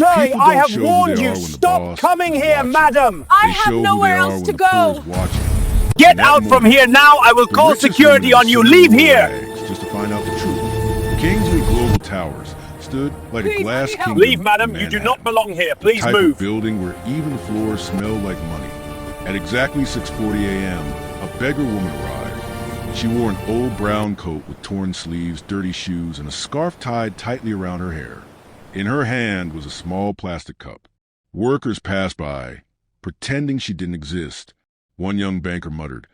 Zoe, People I don't have show who warned they you. are when the Stop boss coming is here, watching. madam. I They have show who nowhere they are else when to the crew go. is watching. Get In that out from moment, here now. I will the call richest security woman on you. in Leave silver here. rags just to find out the truth. Kingsley Global Towers stood like a Please, glass I need help. kingdom Leave, madam. in You do Manhattan. not belong here. The Please type move. of building where even the floors smelled like money. At exactly 6:40 a.m., a beggar woman arrived. She wore an old brown coat with torn sleeves, dirty shoes, and a scarf tied tightly around her hair. In her hand was a small plastic cup. Workers passed by, pretending she didn't exist. One young banker muttered,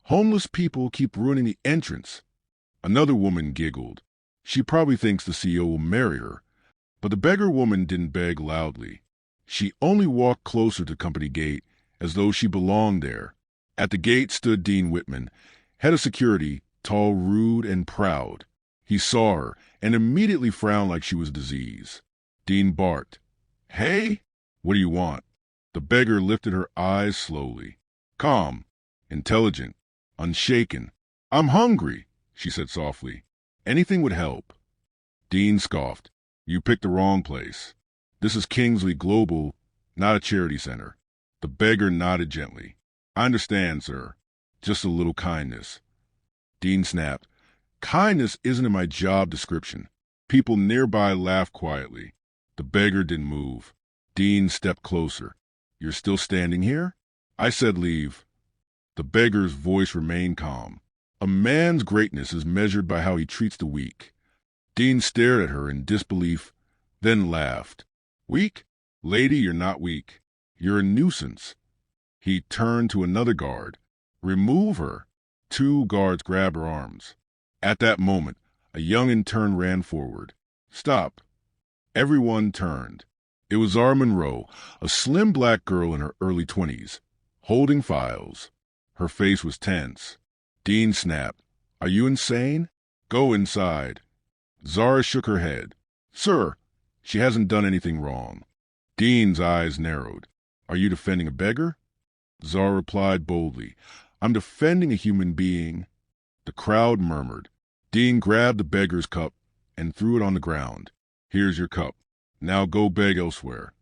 "Homeless people keep ruining the entrance." Another woman giggled. She probably thinks the CEO will marry her. But the beggar woman didn't beg loudly. She only walked closer to company gate as though she belonged there. At the gate stood Dean Whitman, head of security, tall, rude, and proud. He saw her and immediately frowned like she was disease. Dean barked, "Hey, what do you want?" The beggar lifted her eyes slowly. Calm, intelligent, unshaken. "I'm hungry," she said softly. "Anything would help." Dean scoffed. "You picked the wrong place. This is Kingsley Global, not a charity center." The beggar nodded gently. "I understand, sir. Just a little kindness." Dean snapped. "Kindness isn't in my job description." People nearby laughed quietly. The beggar didn't move. Dean stepped closer. "You're still standing here?" "I said leave." The beggar's voice remained calm. "A man's greatness is measured by how he treats the weak." Dean stared at her in disbelief, then laughed. "Weak? Lady, you're not weak. You're a nuisance." He turned to another guard. "Remove her." Two guards grabbed her arms. At that moment, a young intern ran forward. "Stop." Everyone turned. It was Zara Monroe, a slim black girl in her early 20s, holding files. Her face was tense. Dean snapped, "Are you insane? Go inside." Zara shook her head. "Sir, she hasn't done anything wrong." Dean's eyes narrowed. "Are you defending a beggar?" Zara replied boldly, "I'm defending a human being." The crowd murmured. Dean grabbed the beggar's cup and threw it on the ground. "Here's your cup. Now go beg elsewhere."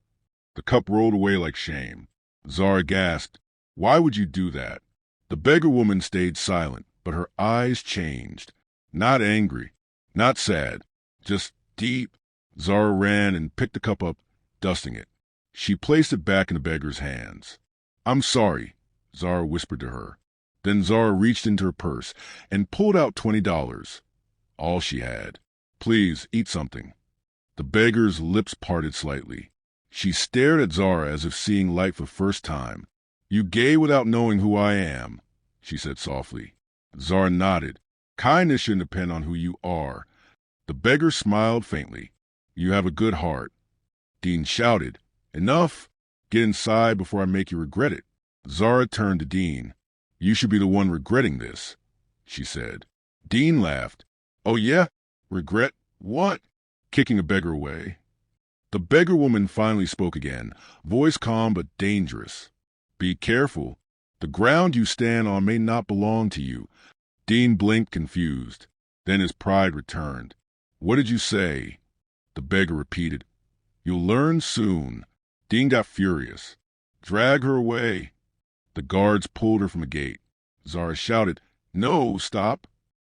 The cup rolled away like shame. Zara gasped, "Why would you do that?" The beggar woman stayed silent, but her eyes changed. Not angry, not sad, just deep. Zara ran and picked the cup up, dusting it. She placed it back in the beggar's hands. "I'm sorry," Zara whispered to her. Then Zara reached into her purse and pulled out $20, all she had. "Please, eat something." The beggar's lips parted slightly. She stared at Zara as if seeing light for the first time. "You gave without knowing who I am," she said softly. Zara nodded. "Kindness shouldn't depend on who you are." The beggar smiled faintly. "You have a good heart." Dean shouted, "Enough! Get inside before I make you regret it." Zara turned to Dean. "You should be the one regretting this," she said. Dean laughed. "Oh yeah? Regret what?" Kicking a beggar away. The beggar woman finally spoke again, voice calm but dangerous. "Be careful. The ground you stand on may not belong to you." Dean blinked, confused. Then his pride returned. "What did you say?" The beggar repeated. "You'll learn soon." Dean got furious. "Drag her away." The guards pulled her from the gate. Zara shouted, "No, stop."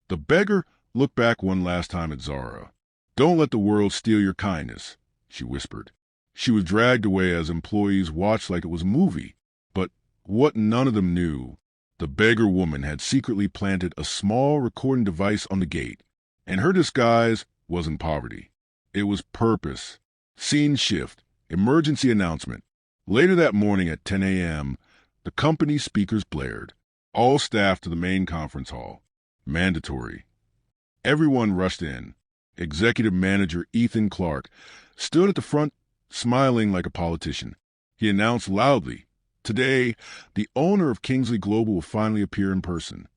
The beggar looked back one last time at Zara. "Don't let the world steal your kindness," she whispered. She was dragged away as employees watched like it was a movie. But what none of them knew, the beggar woman had secretly planted a small recording device on the gate, and her disguise wasn't poverty. It was purpose. Scene shift, emergency announcement. Later that morning at 10 a.m., the company speakers blared. All staff to the main conference hall. Mandatory. Everyone rushed in. Executive Manager Ethan Clark stood at the front, smiling like a politician. He announced loudly, "Today, the owner of Kingsley Global will finally appear in person."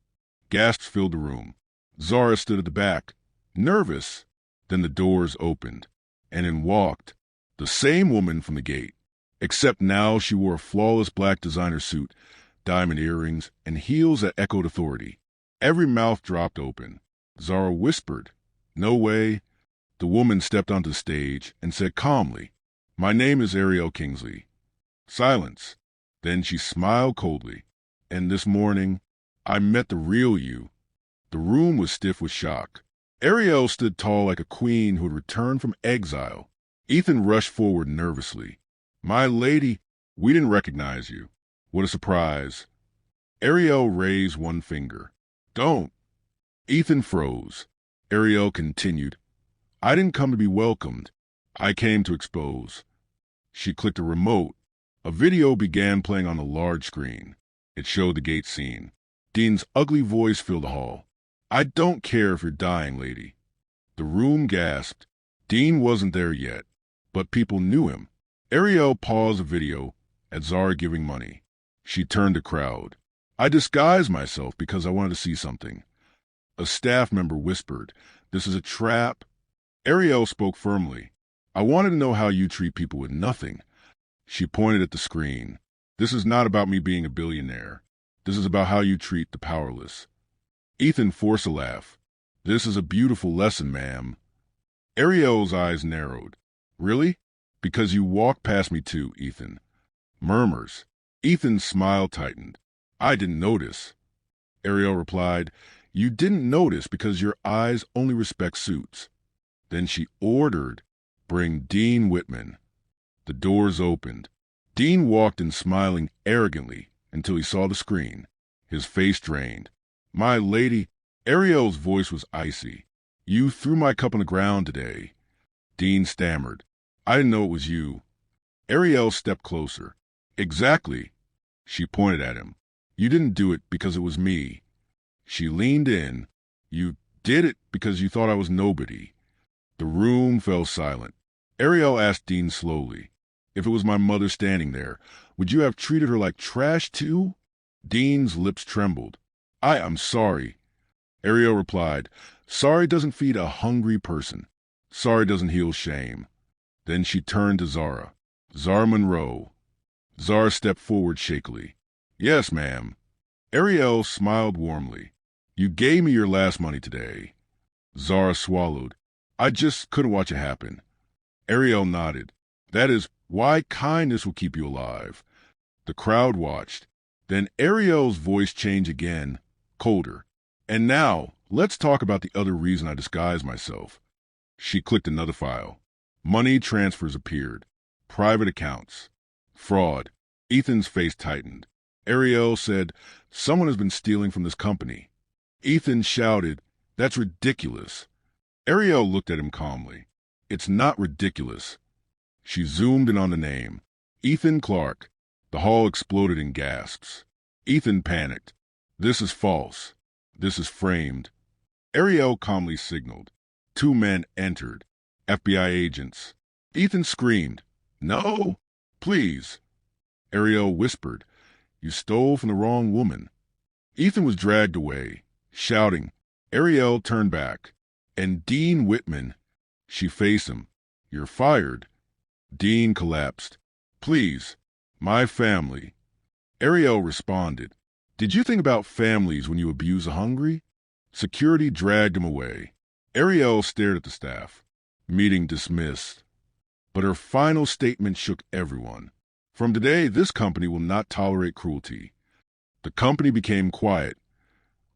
Gasps filled the room. Zara stood at the back, nervous. Then the doors opened, and in walked the same woman from the gate, except now she wore a flawless black designer suit, diamond earrings, and heels that echoed authority. Every mouth dropped open. Zara whispered, "No way." The woman stepped onto the stage and said calmly, My name is Arielle Kingsley. Silence. Then she smiled coldly. And this morning, I met the real you. The room was stiff with shock. Arielle stood tall like a queen who had returned from exile. Ethan rushed forward nervously. My lady, we didn't recognize you. What a surprise. Arielle raised one finger. Don't. Ethan froze. Arielle continued. I didn't come to be welcomed. I came to expose. She clicked a remote. A video began playing on a large screen. It showed the gate scene. Dean's ugly voice filled the hall. I don't care if you're dying, lady. The room gasped. Dean wasn't there yet, but people knew him. Arielle paused the video at Zara giving money. She turned to crowd. I disguised myself because I wanted to see something. A staff member whispered, This is a trap. Arielle spoke firmly. I wanted to know how you treat people with nothing. She pointed at the screen. This is not about me being a billionaire. This is about how you treat the powerless. Ethan forced a laugh. This is a beautiful lesson, ma'am. Arielle's eyes narrowed. Really? Because you walked past me too, Ethan. Murmurs. Ethan's smile tightened. I didn't notice. Arielle replied, You didn't notice because your eyes only respect suits. Then she ordered, Bring Dean Whitman. The doors opened. Dean walked in smiling arrogantly until he saw the screen. His face drained. My lady, Arielle's voice was icy. You threw my cup on the ground today. Dean stammered. I didn't know it was you. Arielle stepped closer. Exactly. She pointed at him. You didn't do it because it was me. She leaned in. You did it because you thought I was nobody. The room fell silent. Arielle asked Dean slowly, If it was my mother standing there, would you have treated her like trash too? Dean's lips trembled. I am sorry. Arielle replied, Sorry doesn't feed a hungry person. Sorry doesn't heal shame. Then she turned to Zara. Zara Monroe. Zara stepped forward shakily. Yes, ma'am. Arielle smiled warmly. You gave me your last money today. Zara swallowed. I just couldn't watch it happen. Arielle nodded. That is why kindness will keep you alive. The crowd watched. Then Arielle's voice changed again, colder. And now, let's talk about the other reason I disguised myself. She clicked another file. Money transfers appeared. Private accounts. Fraud. Ethan's face tightened. Arielle said, Someone has been stealing from this company. Ethan shouted, That's ridiculous. Arielle looked at him calmly. It's not ridiculous. She zoomed in on the name. Ethan Clark. The hall exploded in gasps. Ethan panicked. This is false. This is framed. Arielle calmly signaled. 2 men entered. FBI agents. Ethan screamed. No, please. Arielle whispered. You stole from the wrong woman. Ethan was dragged away, shouting. Arielle turned back. And Dean Whitman. She faced him. You're fired. Dean collapsed. Please, my family. Arielle responded. Did you think about families when you abuse the hungry? Security dragged him away. Arielle stared at the staff. Meeting dismissed. But her final statement shook everyone. From today, this company will not tolerate cruelty. The company became quiet,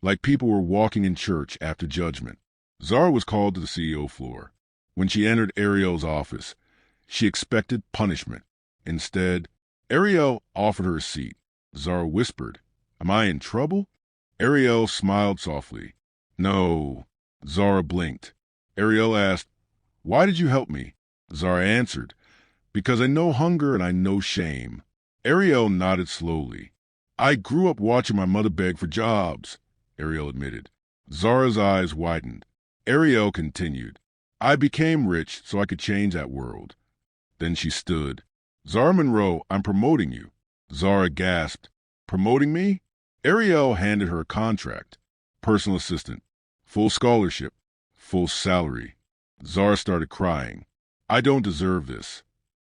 like people were walking in church after judgment. Zara was called to the CEO floor. When she entered Arielle's office, she expected punishment. Instead, Arielle offered her a seat. Zara whispered, Am I in trouble? Arielle smiled softly. No. Zara blinked. Arielle asked, Why did you help me? Zara answered, Because I know hunger and I know shame. Arielle nodded slowly. I grew up watching my mother beg for jobs, Arielle admitted. Zara's eyes widened. Arielle continued, I became rich so I could change that world. Then she stood. Zara Monroe, I'm promoting you. Zara gasped. Promoting me? Arielle handed her a contract. Personal assistant. Full scholarship. Full salary. Zara started crying. I don't deserve this.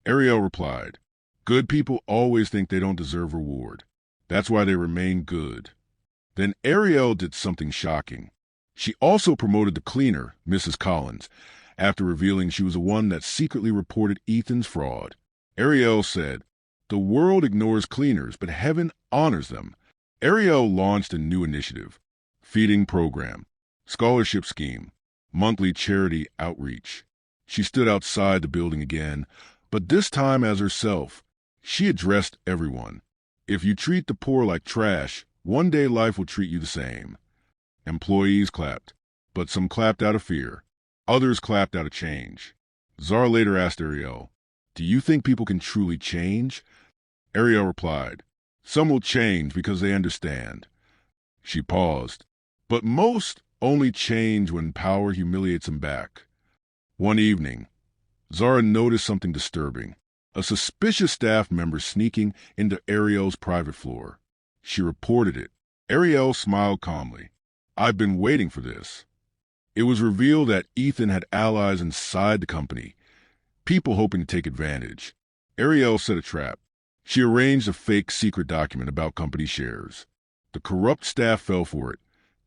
Arielle replied, Good people always think they don't deserve reward. That's why they remain good. Then Arielle did something shocking. She also promoted the cleaner, Mrs. Collins, after revealing she was the one that secretly reported Ethan's fraud. Arielle said, "The world ignores cleaners, but heaven honors them." Arielle launched a new initiative: feeding program, scholarship scheme, monthly charity outreach. She stood outside the building again, but this time as herself. She addressed everyone. If you treat the poor like trash, one day life will treat you the same. Employees clapped, but some clapped out of fear. Others clapped out of change. Zara later asked Arielle, "Do you think people can truly change?" Arielle replied, "Some will change because they understand." She paused. "But most only change when power humiliates them back." One evening, Zara noticed something disturbing: a suspicious staff member sneaking into Arielle's private floor. She reported it. Arielle smiled calmly. "I've been waiting for this." It was revealed that Ethan had allies inside the company, people hoping to take advantage. Arielle set a trap. She arranged a fake secret document about company shares. The corrupt staff fell for it,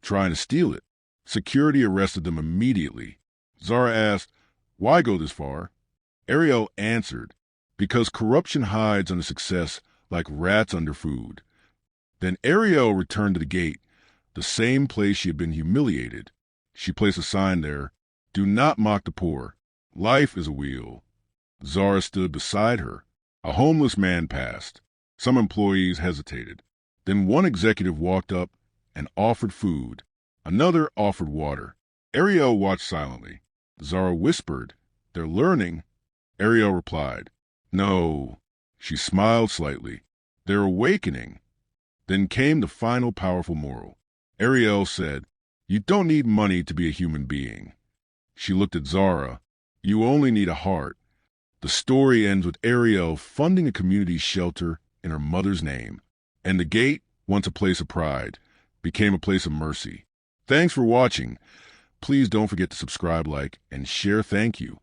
trying to steal it. Security arrested them immediately. Zara asked, "Why go this far?" Arielle answered, "Because corruption hides under success like rats under food." Then Arielle returned to the gate, the same place she had been humiliated. She placed a sign there: "Do not mock the poor. Life is a wheel." Zara stood beside her. A homeless man passed. Some employees hesitated. Then one executive walked up and offered food. Another offered water. Arielle watched silently. Zara whispered, "They're learning." Arielle replied, "No." She smiled slightly. "They're awakening." Then came the final powerful moral. Arielle said, "You don't need money to be a human being." She looked at Zara. "You only need a heart." The story ends with Arielle funding a community shelter in her mother's name. And the gate, once a place of pride, became a place of mercy. Thanks for watching. Please don't forget to subscribe, like, and share. Thank you.